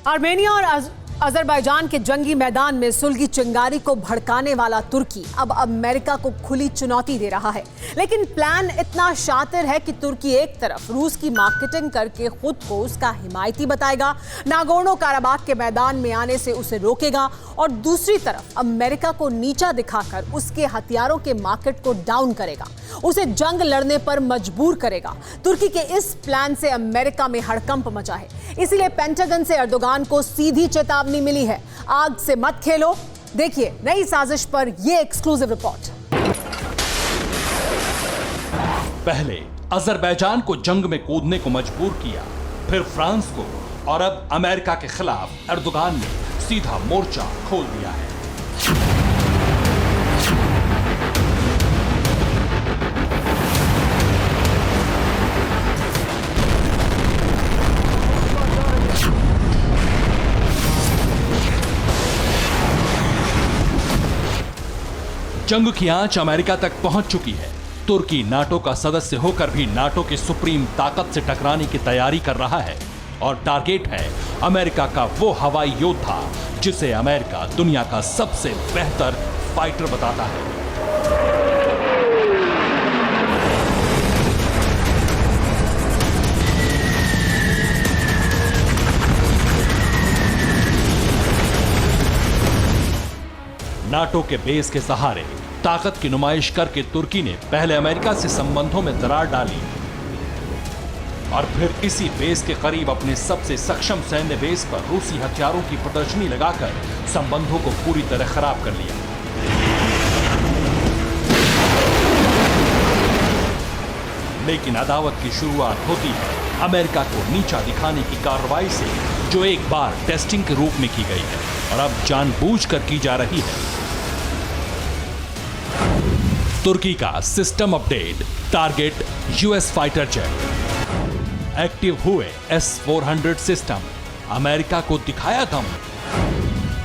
Armenia और Azerbaijan के जंगी मैदान में सुलगी चिंगारी को भड़काने वाला तुर्की अब अमेरिका को खुली चुनौती दे रहा है। लेकिन प्लान इतना शातिर है कि तुर्की एक तरफ रूस की मार्केटिंग करके खुद को उसका हिमायती बताएगा, नागोर्नो काराबाख के मैदान में आने से उसे रोकेगा, और दूसरी तरफ अमेरिका को नीचा दिखाकर उसके हथियारों के मार्केट को डाउन करेगा, उसे जंग लड़ने पर मजबूर करेगा। तुर्की के इस प्लान से अमेरिका में हड़कंप मचा है, इसीलिए पेंटागन से एर्दोगान को सीधी चेतावनी मिली है, आग से मत खेलो। देखिए नई साजिश पर यह एक्सक्लूसिव रिपोर्ट। पहले अजरबैजान को जंग में कूदने को मजबूर किया, फिर फ्रांस को, और अब अमेरिका के खिलाफ एर्दोगान ने सीधा मोर्चा खोल दिया है। जंग की आंच अमेरिका तक पहुंच चुकी है। तुर्की नाटो का सदस्य होकर भी नाटो की सुप्रीम ताकत से टकराने की तैयारी कर रहा है, और टारगेट है अमेरिका का वो हवाई योद्धा जिसे अमेरिका दुनिया का सबसे बेहतर फाइटर बताता है। नाटो के बेस के सहारे ताकत की नुमाइश करके तुर्की ने पहले अमेरिका से संबंधों में दरार डाली, और फिर इसी बेस के करीब अपने सबसे सक्षम सैन्य बेस पर रूसी हथियारों की प्रदर्शनी लगाकर संबंधों को पूरी तरह खराब कर लिया। लेकिन अदावत की शुरुआत होती है अमेरिका को नीचा दिखाने की कार्रवाई से, जो एक बार टेस्टिंग के रूप में की गई है और अब जानबूझकर की जा रही है। तुर्की का system update, target US fighter jet. Active हुए S-400 सिस्टम, अमेरिका को दिखाया दम।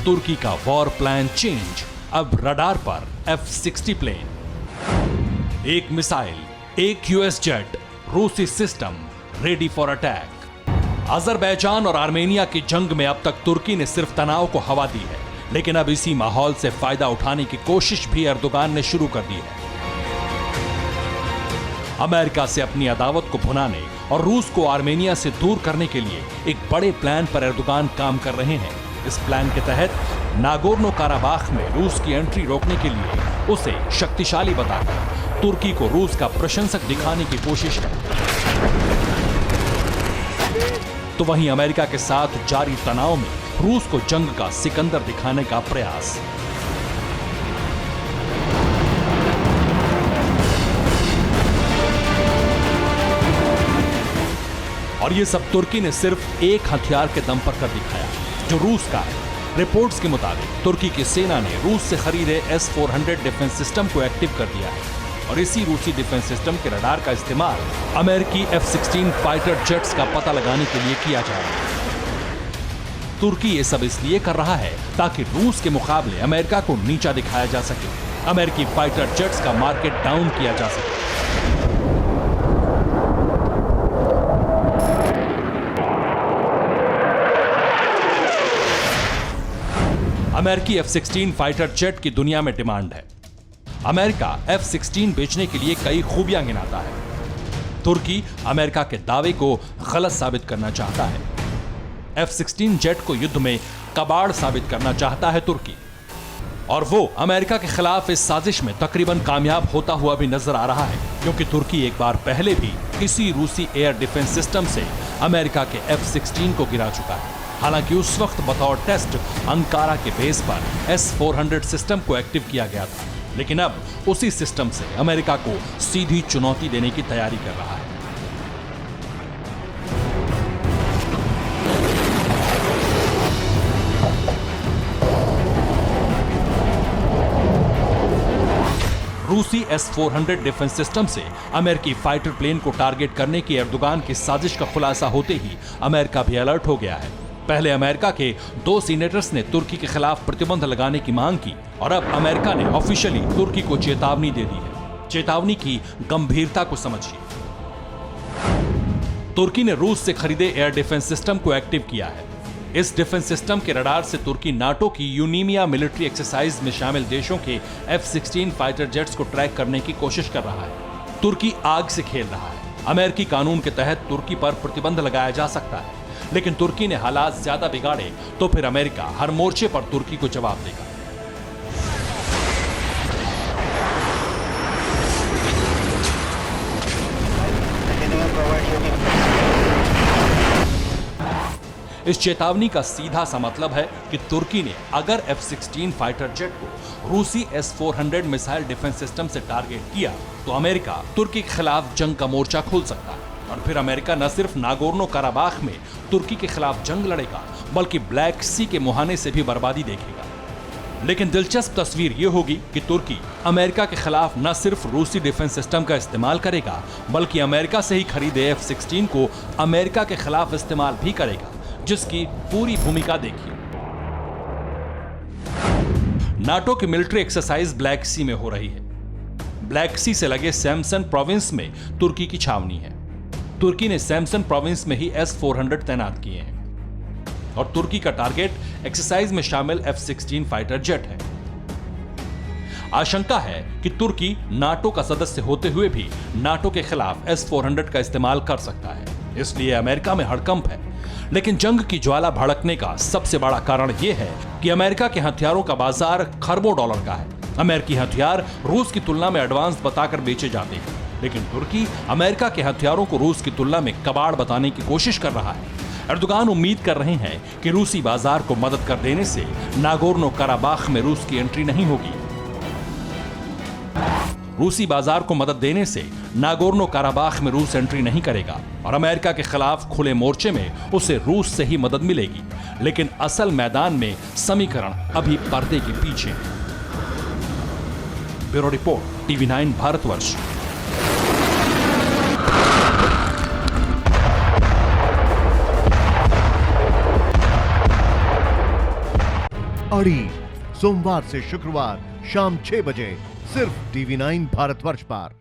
तुर्की का वॉर प्लान चेंज, अब रडार पर F-60 प्लेन। एक मिसाइल, एक यूएस जेट, रूसी system ready for attack. Azerbaijan और आर्मेनिया की जंग में अब तक तुर्की ने सिर्फ तनाव को हवा दी है, लेकिन अब इसी माहौल से फायदा उठाने की कोशिश भी एर्दोगान ने शुरू कर दी है। अमेरिका से अपनी अदावत को भुनाने और रूस को आर्मेनिया से दूर करने के लिए एक बड़े प्लान पर एर्दोगान काम कर रहे हैं। इस प्लान के तहत नागोर्नो काराबाख में रूस की एंट्री रोकने के लिए उसे शक्तिशाली बताकर तुर्की को रूस का प्रशंसक दिखाने की कोशिश है। तो वहीं अमेरिका के साथ जारी तनाव में रूस को जंग का सिकंदर दिखाने का प्रयास। और ये सब तुर्की ने सिर्फ एक हथियार के दम पर कर दिखाया, जो रूस का है। रिपोर्ट्स के मुताबिक तुर्की की सेना ने रूस से खरीदे S-400 डिफेंस सिस्टम को एक्टिव कर दिया है, और इसी रूसी डिफेंस सिस्टम के रडार का इस्तेमाल अमेरिकी F-16 फाइटर जेट्स का पता लगाने के लिए किया जाएगा। तुर्की ये सब इसलिए कर रहा है ताकि रूस के मुकाबले अमेरिका को नीचा दिखाया जा सके, अमेरिकी फाइटर जेट्स का मार्केट डाउन किया जा सके। अमेरिकी F-16 फाइटर जेट की दुनिया में डिमांड है। अमेरिका F-16 बेचने के लिए कई खूबियां गिनाता है। तुर्की अमेरिका के दावे को गलत साबित करना चाहता है। F-16 जेट को युद्ध में कबाड़ साबित करना चाहता है तुर्की, और वो अमेरिका के खिलाफ इस साजिश में तकरीबन कामयाब होता हुआ भी नजर आ रहा है, क्योंकि तुर्की एक बार पहले भी इसी रूसी एयर डिफेंस सिस्टम से अमेरिका के F-16 को गिरा चुका है। हालांकि उस वक्त बतौर टेस्ट अंकारा के बेस पर S-400 सिस्टम को एक्टिव किया गया था, लेकिन अब उसी सिस्टम से अमेरिका को सीधी चुनौती देने की तैयारी कर रहा है। रूसी S-400 डिफेंस सिस्टम से अमेरिकी फाइटर प्लेन को टारगेट करने की एर्दोगान की साजिश का खुलासा होते ही अमेरिका भी अलर्ट हो गया है। पहले अमेरिका के 2 सीनेटर्स ने तुर्की के खिलाफ प्रतिबंध लगाने की मांग की, और अब अमेरिका ने ऑफिशियली तुर्की को चेतावनी दे दी है। चेतावनी की गंभीरता को समझिए। तुर्की ने रूस से खरीदे एयर डिफेंस सिस्टम को एक्टिव किया है। इस डिफेंस सिस्टम के रडार से तुर्की नाटो की यूनीमिया मिलिट्री एक्सरसाइज में शामिल देशों के F-16 फाइटर जेट्स को ट्रैक करने की कोशिश कर रहा है। तुर्की आग से खेल रहा है। अमेरिकी कानून के तहत तुर्की पर प्रतिबंध लगाया जा सकता है, लेकिन तुर्की ने हालात ज्यादा बिगाड़े तो फिर अमेरिका हर मोर्चे पर तुर्की को जवाब देगा। इस चेतावनी का सीधा सा मतलब है कि तुर्की ने अगर F-16 फाइटर जेट को रूसी S-400 मिसाइल डिफेंस सिस्टम से टारगेट किया तो अमेरिका तुर्की के खिलाफ जंग का मोर्चा खोल सकता है। और फिर अमेरिका न सिर्फ नागोर्नो काराबाख में तुर्की के खिलाफ जंग लड़ेगा, बल्कि ब्लैक सी के मुहाने से भी बर्बादी देखेगा। लेकिन दिलचस्प तस्वीर यह होगी कि तुर्की अमेरिका के खिलाफ न सिर्फ रूसी डिफेंस सिस्टम का इस्तेमाल करेगा, बल्कि अमेरिका से ही खरीदे F-16 को अमेरिका के खिलाफ इस्तेमाल भी करेगा, जिसकी पूरी भूमिका देखिए। नाटो की मिलिट्री एक्सरसाइज ब्लैक सी में हो रही है। ब्लैक सी से लगे सैमसन प्रोविंस में तुर्की की छावनी है। तुर्की ने सैमसन प्रोविंस में ही S-400 तैनात किए हैं और तुर्की का टारगेट एक्सरसाइज में शामिल F-16 फाइटर जेट है। आशंका है कि तुर्की नाटो का सदस्य होते हुए भी नाटो के खिलाफ S-400 का इस्तेमाल कर सकता है, इसलिए अमेरिका में हड़कंप है। लेकिन जंग की ज्वाला भड़कने का सबसे बड़ा कारण यह है कि अमेरिका के हथियारों का बाजार खरबों डॉलर का है। अमेरिकी हथियार रूस की तुलना में एडवांस बताकर बेचे जाते हैं, लेकिन तुर्की अमेरिका के हथियारों को रूस की तुलना में कबाड़ बताने की कोशिश कर रहा है। एर्दोगान उम्मीद कर रहे हैं कि रूसी बाजार को मदद कर देने से नागोर्नो काराबाख में रूस की एंट्री नहीं होगी। रूसी बाजार को मदद देने से नागोर्नो काराबाख में रूस एंट्री नहीं करेगा और अमेरिका के खिलाफ खुले मोर्चे में उसे रूस से ही मदद मिलेगी। लेकिन असल मैदान में समीकरण अभी पर्दे के पीछे है। Bureau report, TV9 Bharatvarsh. अड़ी सोमवार से शुक्रवार शाम 6 बजे सिर्फ TV9 भारतवर्ष पर।